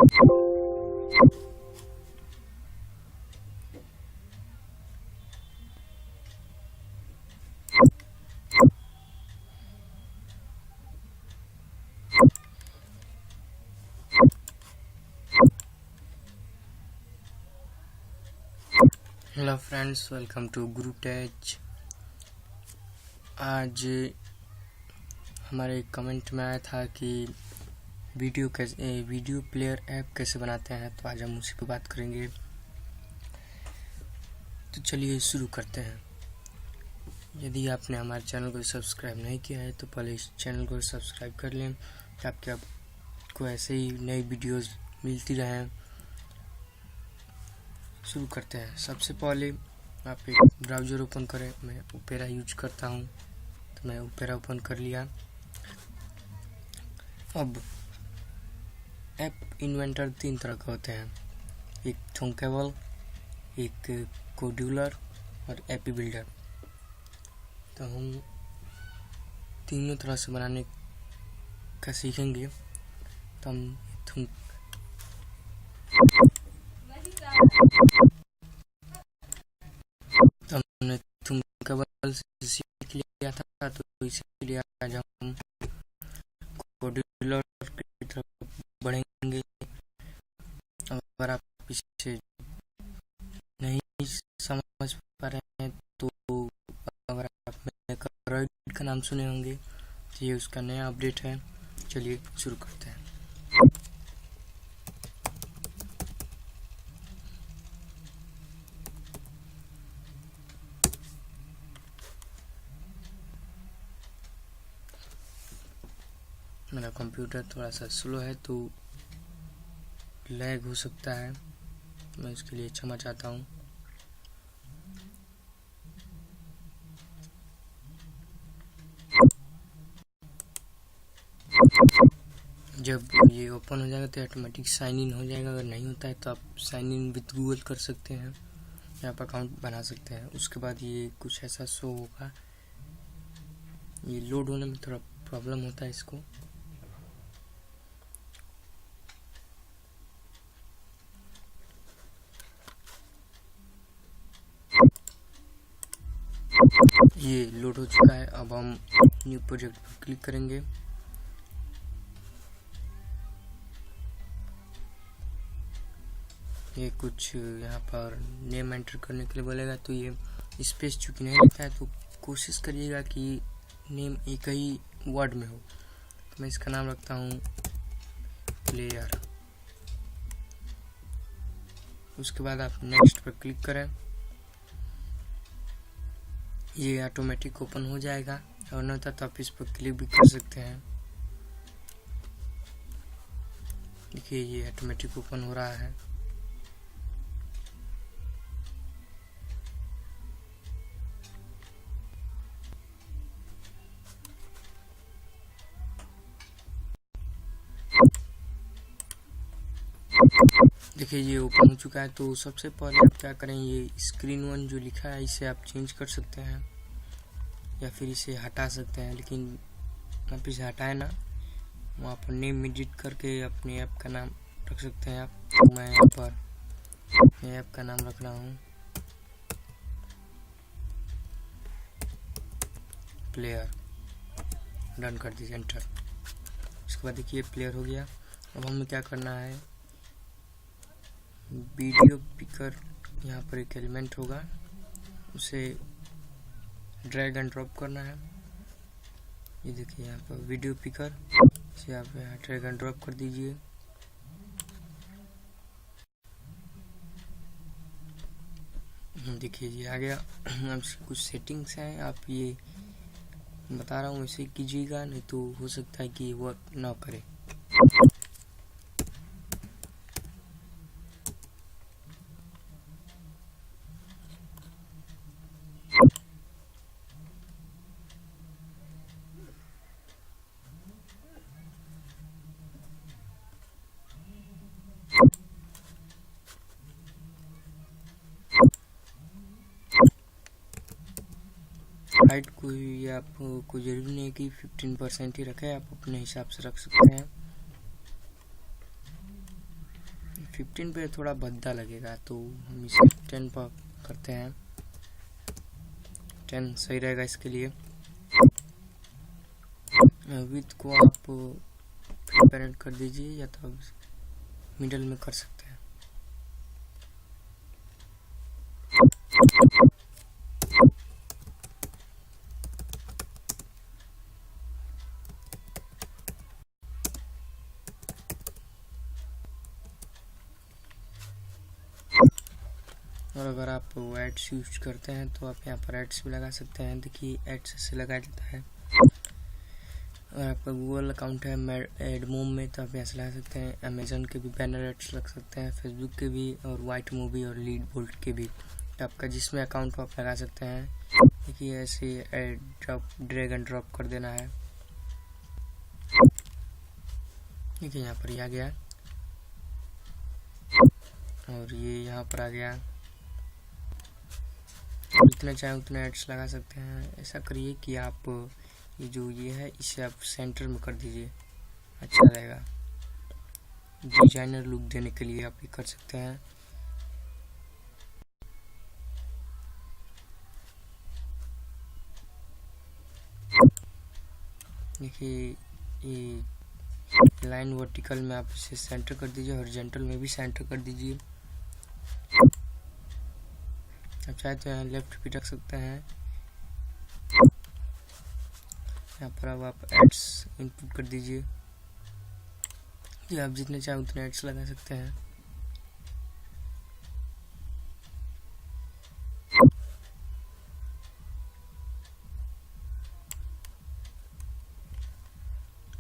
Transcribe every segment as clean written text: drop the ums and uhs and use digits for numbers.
Hello friends, welcome to गुरु टेच। आज हमारे comment में आया था कि वीडियो प्लेयर ऐप कैसे बनाते हैं, तो आज हम उसी पे बात करेंगे। तो चलिए शुरू करते हैं। यदि आपने हमारे चैनल को सब्सक्राइब नहीं किया है तो पहले इस चैनल को सब्सक्राइब कर लें ताकि आपको ऐसे ही नई वीडियोस मिलती रहें। शुरू करते हैं। सबसे पहले आप एक ब्राउज़र ओपन करें। मैं ओपेरा यूज करता हूं, तो मैं ओपेरा ओपन कर लिया। अब ऐप इन्वेंटर 3 तरह के होते हैं, एक थंकेबल, एक कोड्यूलर और एपी बिल्डर। तो हम तीनों तरह से बनाने का सीखेंगे। तो हमने थंकेबल से सीख लिया था, तो इसीलिए आज हम कोड्यूलर की तरफ बढ़ेंगे। अगर आप इसे नहीं समझ पा रहे हैं तो अगर आप मेरे करंट का नाम सुने होंगे तो ये उसका नया अपडेट है। चलिए शुरू करते हैं। मेरा कंप्यूटर थोड़ा सा स्लो है तो लैग हो सकता है, मैं इसके लिए क्षमा चाहता हूँ। जब ये ओपन हो जाएगा तो ऑटोमेटिक साइन इन हो जाएगा। अगर नहीं होता है तो आप साइन इन विद गूगल कर सकते हैं, यहाँ पर अकाउंट बना सकते हैं। उसके बाद ये कुछ ऐसा शो होगा। ये लोड होने में थोड़ा प्रॉब्लम होता है इसको। ये लोड हो चुका है। अब हम न्यू प्रोजेक्ट पर क्लिक करेंगे। ये कुछ यहाँ पर नेम एंटर करने के लिए बोलेगा, तो ये स्पेस चूंकि नहीं लिखा है तो कोशिश करिएगा कि नेम एक ही वर्ड में हो। तो मैं इसका नाम रखता हूँ प्लेयर। उसके बाद आप नेक्स्ट पर क्लिक करें। ये ऑटोमेटिक ओपन हो जाएगा, और नहीं होता तो आप इस पर क्लिक भी कर सकते हैं। देखिए ये ऑटोमेटिक ओपन हो रहा है। देखिए ये ओपन हो चुका है। तो सबसे पहले आप क्या करें, ये स्क्रीन 1 जो लिखा है इसे आप चेंज कर सकते हैं या फिर इसे हटा सकते हैं। लेकिन आप इसे हटाए ना, वहाँ पर नेम एडिट करके अपने ऐप का नाम रख सकते हैं आप। तो मैं यहाँ पर अपने ऐप का नाम रख रहा हूँ प्लेयर। डन कर दीजिए, एंटर। उसके बाद देखिए प्लेयर हो गया। अब हमें क्या करना है, वीडियो पिकर यहाँ पर एक एलिमेंट होगा, उसे ड्रैग एंड ड्रॉप करना है। ये देखिए यहाँ पर वीडियो पिकर, इसे आप यहाँ ड्रैग एंड ड्रॉप कर दीजिए। देखिए ये आ गया। अब कुछ सेटिंग्स हैं, आप ये बता रहा हूँ इसे कीजिएगा, नहीं तो हो सकता है कि वो ना करे। हाइट कोई आपको जरूरी नहीं है कि 15% ही रखें, आप अपने हिसाब से रख सकते हैं। 15 पे थोड़ा भद्दा लगेगा, तो हम इसे 10 पर करते हैं। 10 सही रहेगा इसके लिए। विथ को आप ट्रांसपेरेंट कर दीजिए या तो मिडल में कर सकते हैं। और अगर आप एड्स यूज करते हैं तो आप यहाँ पर एड्स भी लगा सकते हैं। देखिए एड्स से लगाया जाता है। अगर आपका गूगल अकाउंट है एडमोम में तो आप यहाँ से लगा सकते हैं। अमेजन के भी बैनर एड्स लग सकते हैं, फेसबुक के भी, और वाइट मूवी और लीड बोल्ट के भी। तो आपका जिसमें अकाउंट को आप लगा सकते हैं। देखिए ऐसे एड ड्रॉप, ड्रैग एंड ड्रॉप कर देना है। देखिए यहाँ पर ही आ गया और ये यहाँ पर आ गया। जितने चाहे उतने एड्स लगा सकते हैं। ऐसा करिए कि आप ये है इसे आप सेंटर में कर दीजिए, अच्छा रहेगा। डिजाइनर लुक देने के लिए आप ये कर सकते हैं। देखिए ये लाइन वर्टिकल में आप इसे सेंटर कर दीजिए, हॉरिजॉन्टल में भी सेंटर कर दीजिए। आप चाहे तो यहाँ लेफ्ट भी रख सकते हैं। यहाँ पर अब आप एड्स इनपुट कर दीजिए। ये आप जितने चाहे उतने एड्स लगा सकते हैं।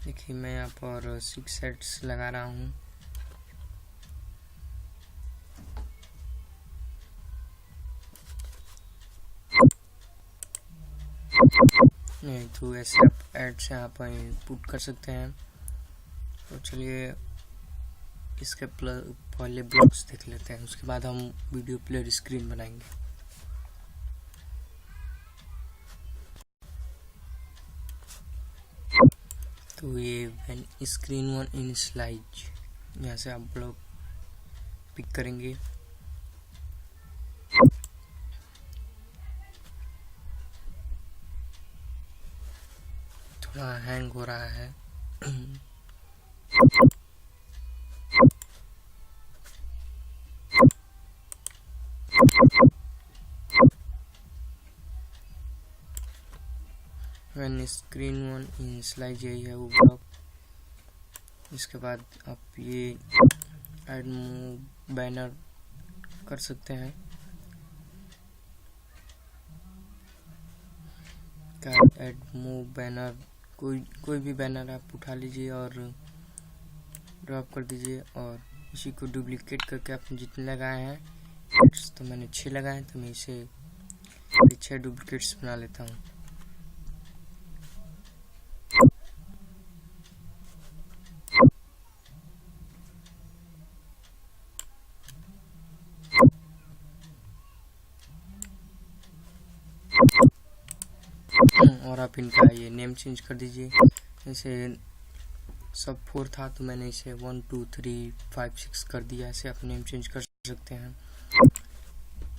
देखिए मैं यहाँ पर 6 एड्स लगा रहा हूँ। नहीं तो ऐसे आप एड्स यहाँ पर इनपुट कर सकते हैं। तो चलिए इसके पहले ब्लॉक्स देख लेते हैं, उसके बाद हम वीडियो प्लेयर स्क्रीन बनाएंगे। तो ये when screen one in slide, यहाँ से आप ब्लॉक पिक करेंगे। थोड़ा हैंग हो रहा है। When screen one in slide, यही है वो ब्लॉक। इसके बाद आप ये ऐड मूव बैनर कर सकते हैं। ऐड मूव बैनर, कोई भी बैनर आप उठा लीजिए और ड्रॉप कर दीजिए और इसी को डुप्लीकेट करके आपने जितने लगाए हैं, तो मैंने 6 लगाए हैं, तो मैं इसे 6 डुप्लीकेट्स बना लेता हूँ। और आप इनका ये नेम चेंज कर दीजिए। जैसे सब 4 था तो मैंने इसे 1 2 3 5 6 कर दिया। ऐसे आप नेम चेंज कर सकते हैं।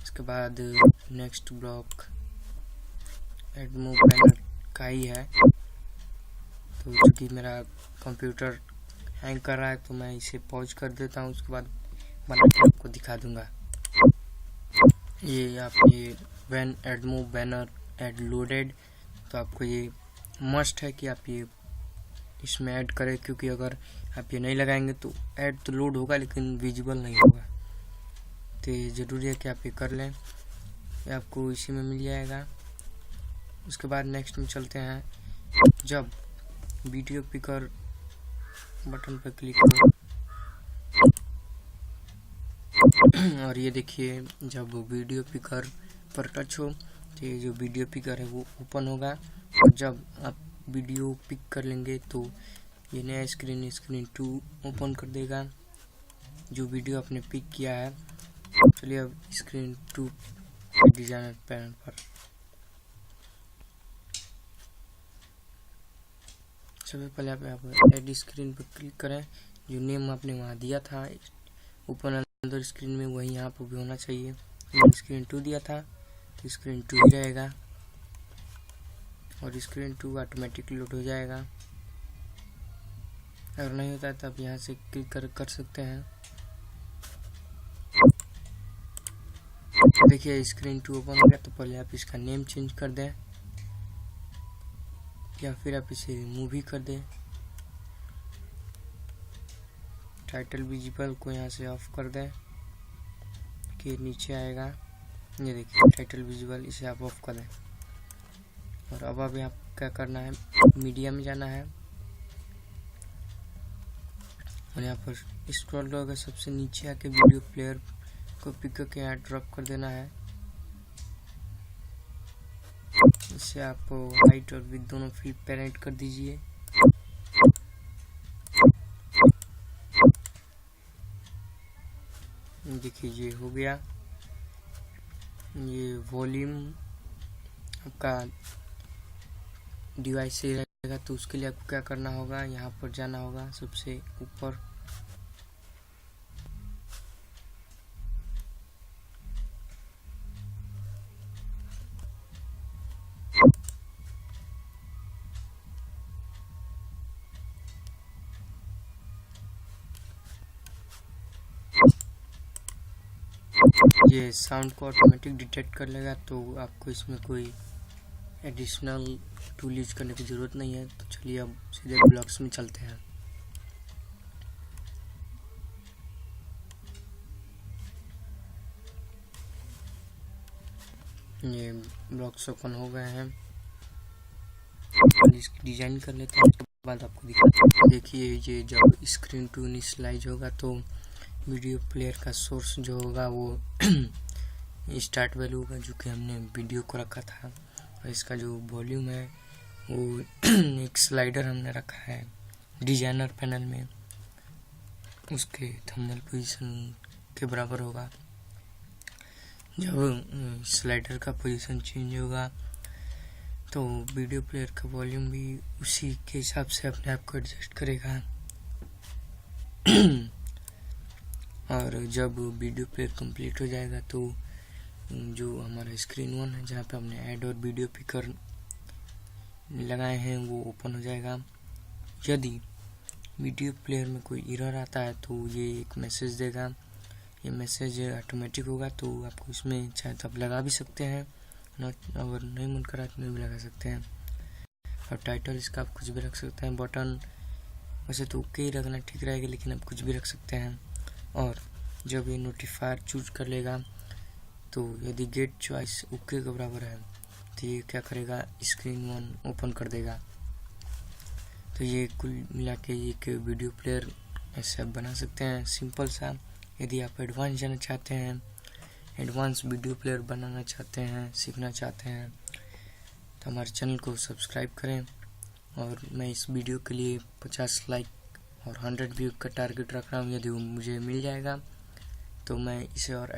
इसके बाद next block add move banner का ही है। तो चूँकि मेरा कंप्यूटर हैंग कर रहा है तो मैं इसे पॉज कर देता हूँ, उसके बाद बना के आपको दिखा दूंगा। ये आप ये when add move banner ad loaded, तो आपको ये मस्ट है कि आप ये इसमें ऐड करें, क्योंकि अगर आप ये नहीं लगाएंगे तो ऐड तो लोड होगा लेकिन विजिबल नहीं होगा। तो ये ज़रूरी है कि आप ये कर लें, ये आपको इसी में मिल जाएगा। उसके बाद नेक्स्ट में चलते हैं। जब वीडियो पिकर बटन पर क्लिक करो और ये देखिए जब वीडियो पिकर पर टच हो तो ये जो वीडियो पिकर है वो ओपन होगा। और जब आप वीडियो पिक कर लेंगे तो ये नया स्क्रीन 2 ओपन कर देगा, जो वीडियो आपने पिक किया है। चलिए अब स्क्रीन 2 डिजाइनर पैनल पर सबसे पहले आप यहाँ पर एड स्क्रीन पर क्लिक करें। जो नेम आपने वहाँ दिया था ओपन अनदर स्क्रीन में वही यहाँ पर भी होना चाहिए। मैंने स्क्रीन 2 दिया था तो स्क्रीन 2 ही रहेगा और स्क्रीन 2 ऑटोमेटिक लोड हो जाएगा। अगर नहीं होता है तो आप यहाँ से क्लिक कर सकते हैं। देखिए स्क्रीन 2 ओपन हो गया। तो पहले आप इसका नेम चेंज कर दें या फिर आप इसे रिमूव भी कर दें। टाइटल विजिबल को यहाँ से ऑफ कर दें कि नीचे आएगा। ये देखिए टाइटल विजिबल, इसे आप ऑफ कर दें। और अब यहाँ क्या करना है, मीडिया में जाना है और यहाँ पर स्क्रॉल होगा, सबसे नीचे आके वीडियो प्लेयर को पिक करके यहाँ ड्रॉप कर देना है। इसे आप हाइट और विड्थ दोनों फील्ड पेरेंट कर दीजिए। देखिए ये हो गया। ये वॉल्यूम आपका डिवाइस से रहेगा तो उसके लिए आपको क्या करना होगा, यहाँ पर जाना होगा सबसे ऊपर। ये साउंड को ऑटोमेटिक डिटेक्ट कर लेगा तो आपको इसमें कोई एडिशनल टूल यूज करने की ज़रूरत नहीं है। तो चलिए अब सीधे ब्लॉक्स में चलते हैं। ये ब्लॉक्स ओपन हो गए हैं। इसकी डिजाइन कर लेते हैं, उसके बाद आपको दिखाते हैं। देखिए ये जब स्क्रीन 2 इनिशियलाइज होगा तो वीडियो प्लेयर का सोर्स जो होगा वो स्टार्ट वैल्यू होगा जो कि हमने वीडियो को रखा था। और इसका जो वॉल्यूम है वो एक स्लाइडर हमने रखा है डिजाइनर पैनल में, उसके थंबनेल पोजीशन के बराबर होगा। जब स्लाइडर का पोजीशन चेंज होगा तो वीडियो प्लेयर का वॉल्यूम भी उसी के हिसाब से अपने आप को एडजस्ट करेगा। और जब वीडियो प्लेयर कंप्लीट हो जाएगा तो जो हमारा स्क्रीन 1 है जहाँ पे हमने ऐड और वीडियो पिकर लगाए हैं वो ओपन हो जाएगा। यदि वीडियो प्लेयर में कोई एरर आता है तो ये एक मैसेज देगा। ये मैसेज ऑटोमेटिक होगा तो आपको इसमें चाहे तो आप लगा भी सकते हैं, अगर नहीं मन करा तो नहीं भी लगा सकते हैं। और टाइटल इसका आप कुछ भी रख सकते हैं। बटन वैसे तो ओके ही रखना ठीक रहेगा, लेकिन आप कुछ भी रख सकते हैं। और जब ये नोटिफायर चूज कर लेगा तो यदि गेट चॉइस ओके के बराबर है तो ये क्या करेगा, स्क्रीन 1 ओपन कर देगा। तो ये कुल मिला के एक वीडियो प्लेयर ऐसे आप बना सकते हैं सिंपल सा। यदि आप एडवांस जाना चाहते हैं, एडवांस वीडियो प्लेयर बनाना चाहते हैं, सीखना चाहते हैं तो हमारे चैनल को सब्सक्राइब करें। और मैं इस वीडियो के लिए 50 लाइक और 100 व्यू का टारगेट रख रहा हूँ। यदि वो मुझे मिल जाएगा तो मैं इसे और